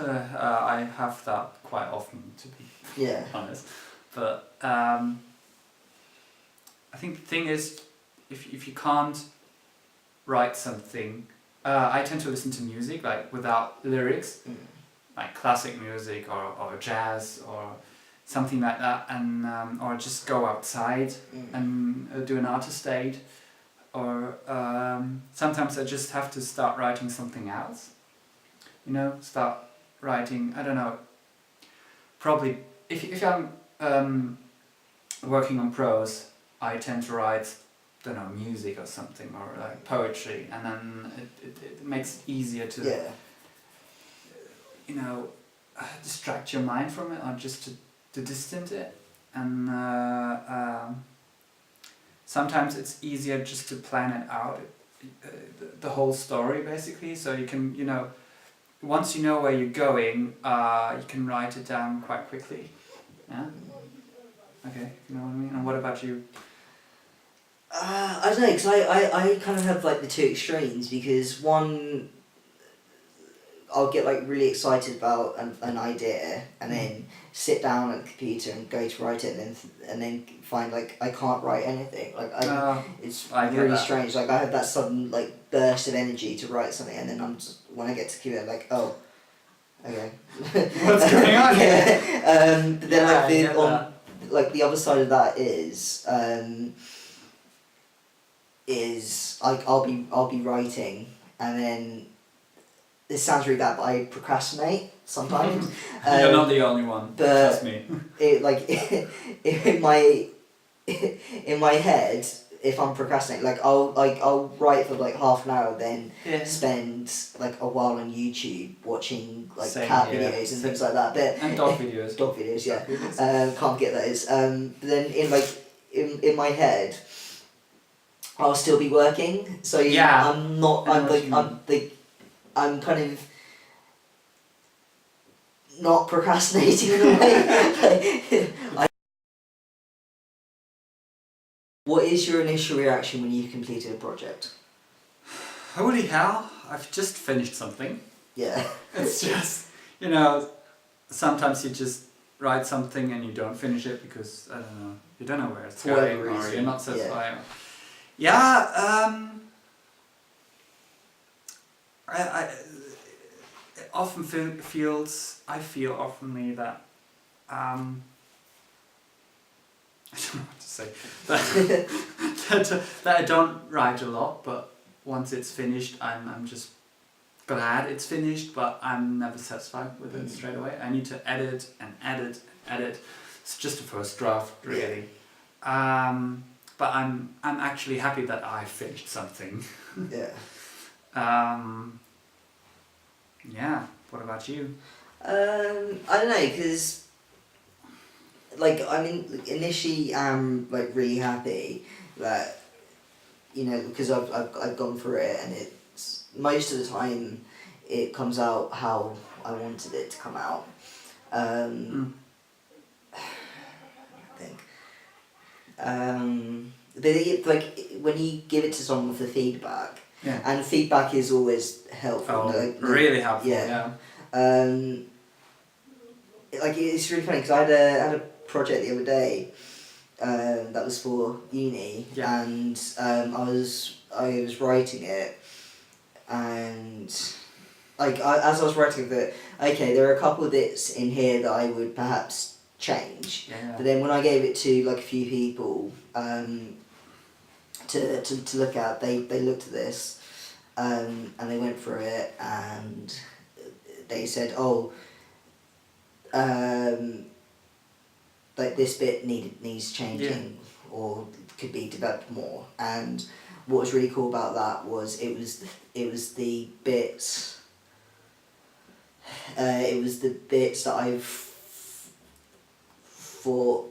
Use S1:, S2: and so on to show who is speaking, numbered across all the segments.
S1: I have that quite often, to be honest. But I think the thing is, if you can't write something, I tend to listen to music like without lyrics, like classic music or jazz or something like that, and or just go outside and do an artist date, or sometimes I just have to start writing something else. You know, start writing. I don't know. Probably if I'm working on prose, I tend to write, don't know, music or something, or like poetry, and then it makes it easier to you know, distract your mind from it, or just to distance it. And sometimes it's easier just to plan it out, the whole story basically, so you can, you know, once you know where you're going, you can write it down quite quickly. Yeah? Okay, you know what I mean? And what about you?
S2: I don't know, because I kind of have like the two extremes, because one, I'll get like really excited about an idea and then sit down at the computer and go to write it, and then find like I can't write anything. Like it's really strange. Like I have that sudden like burst of energy to write something, and then when I get to the computer, I'm like, oh, okay.
S1: What's going on here?
S2: But then like the other side of that is I'll be writing, and then this sounds really bad, but I procrastinate sometimes.
S1: You're not the only one. Trust me.
S2: It like in my head, if I'm procrastinating, like I'll write for like half an hour, then spend like a while on YouTube watching like cat videos and things like that. But
S1: and dog videos.
S2: Dog videos, yeah. Can't get those. But then in my head, I'll still be working. So I'm not. I'm kind of not procrastinating in a way. What is your initial reaction when you've completed a project?
S1: Holy hell, I've just finished something.
S2: Yeah.
S1: It's just, you know, sometimes you just write something and you don't finish it because, I don't know, you don't know where it's going, or you're not satisfied. It often I feel oftenly that, I don't know what to say, that I don't write a lot, but once it's finished, I'm just glad it's finished, but I'm never satisfied with it straight away. I need to edit and edit and edit. It's just a first draft, really. But I'm actually happy that I finished something. Yeah. What about you?
S2: I don't know, because like initially I'm like really happy that, you know, because I've gone through it, and it's most of the time it comes out how I wanted it to come out. I think. But like when you give it to someone for feedback, and feedback is always helpful.
S1: Really helpful. Yeah.
S2: Like it's really funny, because I had a project the other day that was for uni, and I was writing it, and like as I was writing it, okay, there are a couple of bits in here that I would perhaps change, but then when I gave it to like a few people to look at, they looked at this and they went through it, and they said, like this bit needs changing, or could be developed more. And what was really cool about that was it was the bits that I thought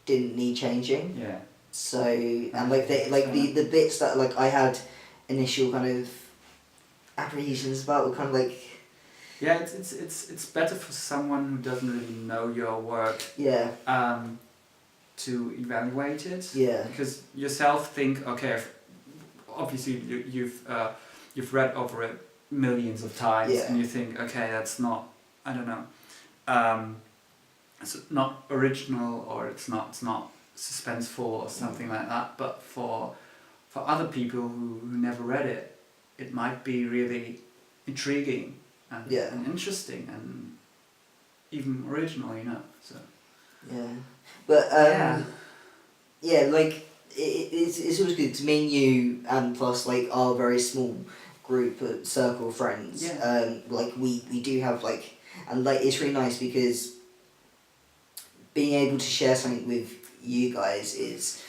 S2: didn't need changing.
S1: Yeah.
S2: So and the bits that like I had initial kind of apprehensions about were kind of like.
S1: Yeah, it's better for someone who doesn't really know your work. To evaluate it. Because yourself think, okay, obviously you've read over it millions of times, and you think, okay, that's not I don't know, it's not original, or it's not suspenseful or something like that, but for other people who never read it, it might be really intriguing and, and interesting and even original, you know. So
S2: yeah, but like it's always good to me and you, and plus like our very small group circle of friends. Like we do have like, and like it's really nice because being able to share something with you guys is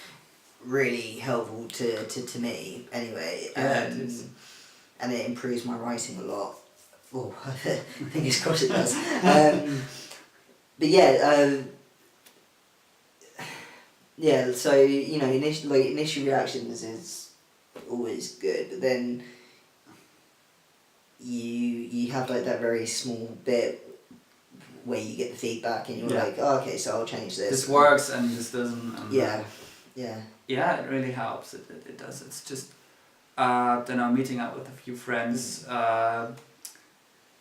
S2: really helpful to me anyway.
S1: It is.
S2: And it improves my writing a lot. Oh, fingers crossed it does. But yeah, so you know, initial reactions is always good, but then you have like that very small bit where you get the feedback and you're like, oh, okay, so I'll change this.
S1: This works and this doesn't. And
S2: yeah,
S1: it really helps. It does. It's just don't know, meeting up with a few friends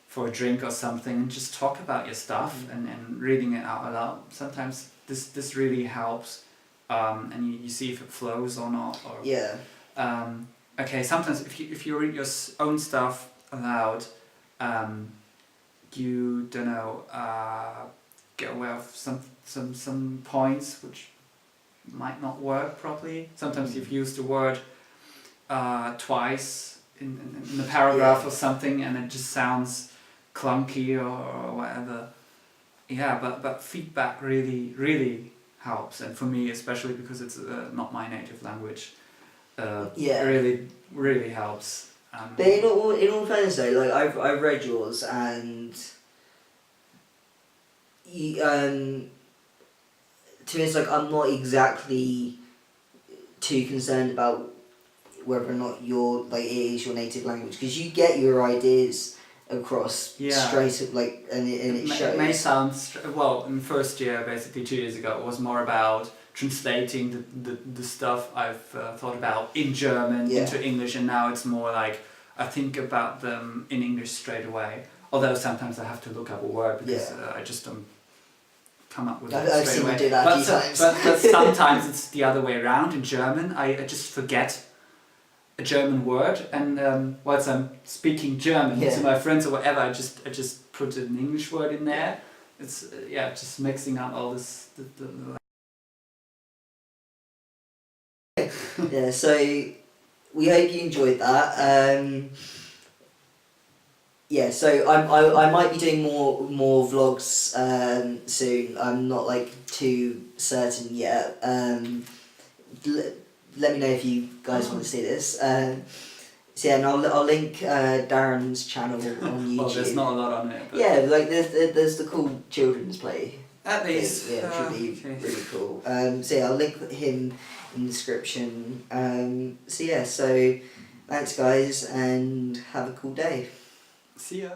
S1: for a drink or something and just talk about your stuff and reading it out loud. Sometimes this really helps, and you see if it flows or not. Or okay, sometimes if you read your own stuff aloud, you don't know, get aware of some points which might not work properly. Sometimes you've used a word twice in the paragraph or something, and it just sounds clunky or whatever. Yeah, but feedback really helps, and for me especially because it's not my native language. It really helps.
S2: But in all fairness though, like I've read yours and you, to me it's like I'm not exactly too concerned about whether or not it is your native language, because you get your ideas across straight up, like, and it shows.
S1: It may sound well in first year, basically 2 years ago, it was more about translating the stuff I've thought about in German into English, and now it's more like I think about them in English straight away. Although sometimes I have to look up a word because I just don't come up with it
S2: I've
S1: straight
S2: seen
S1: away.
S2: you do that a few times.
S1: But sometimes it's the other way around. In German, I just forget a German word, and whilst I'm speaking German to my friends or whatever, I just put an English word in there. It's just mixing up all this.
S2: Yeah, so we hope you enjoyed that. So I might be doing more vlogs soon. I'm not like too certain yet. Let me know if you guys want to see this. So and I'll link Darren's channel on YouTube.
S1: Well, there's not a lot on it. But
S2: yeah, like there's the cool children's play.
S1: At least.
S2: Yeah, it should be really cool. So I'll link him in the description. So thanks guys, and have a cool day.
S1: See ya.